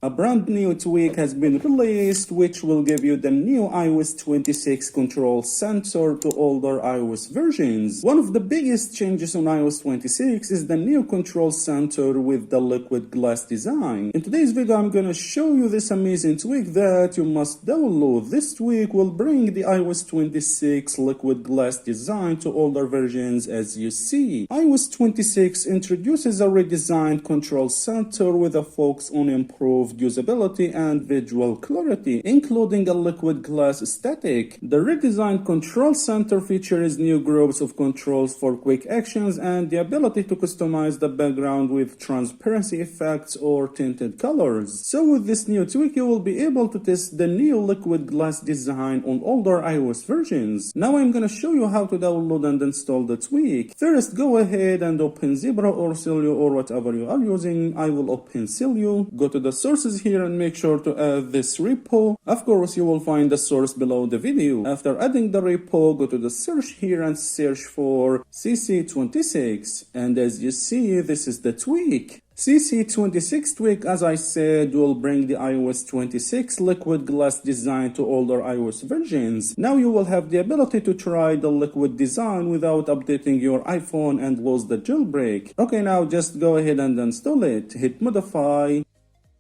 A brand new tweak has been released which will give you the new iOS 26 control center to older iOS versions. One of the biggest changes on iOS 26 is the new control center with the liquid glass design. In today's video I'm gonna show you this amazing tweak that you must download. This tweak will bring the iOS 26 liquid glass design to older versions as you see. iOS 26 introduces a redesigned control center with a focus on improved usability and visual clarity, including a liquid glass aesthetic. The redesigned control center features new groups of controls for quick actions and the ability to customize the background with transparency effects or tinted colors. So with this new tweak, you will be able to test the new liquid glass design on older iOS versions. Now I'm gonna show you how to download and install the tweak. First, go ahead and open Zebra or Sileo or whatever you are using. I will open Sileo. Go to the sources here and make sure to add this repo. Of course, you will find the source below the video. After adding the repo, go to the search here and search for CC26. And as you see, this is the tweak. CC26 tweak, as I said, will bring the iOS 26 liquid glass design to older iOS versions. Now you will have the ability to try the liquid design without updating your iPhone and lose the jailbreak. Okay, now just go ahead and install it. Hit modify,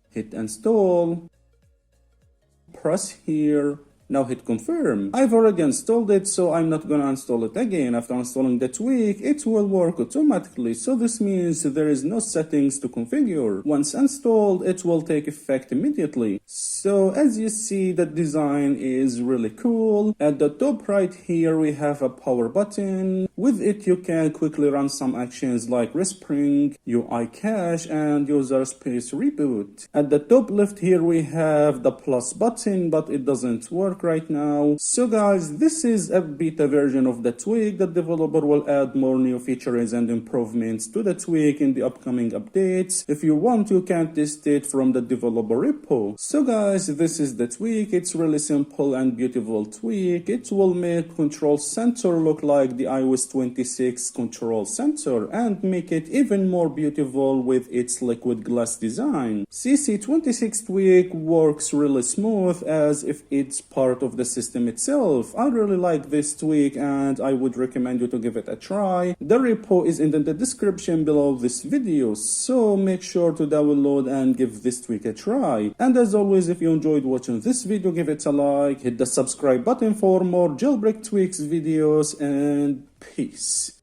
hit install, press here. Now hit confirm. I've already installed it, so I'm not gonna install it again. After installing the tweak, it will work automatically, so this means there is no settings to configure. Once installed, it will take effect immediately. So as you see, the design is really cool. At the top right here, we have a power button. With it, you can quickly run some actions like Respring, UICache, and user space reboot. At the top left here, we have the plus button, but it doesn't work right now. So guys, this is a beta version of the tweak. The developer will add more new features and improvements to the tweak in the upcoming updates. If you want, you can test it from the developer repo. So guys, this is the tweak. It's really simple and beautiful tweak. It will make control center look like the iOS 26 control center and make it even more beautiful with its liquid glass design. CC26 tweak works really smooth as if it's part of the system itself. I really like this tweak and I would recommend you to give it a try. The repo is in the description below this video, so make sure to download and give this tweak a try. And as always, if you enjoyed watching this video, give it a like, hit the subscribe button for more jailbreak tweaks videos, and peace.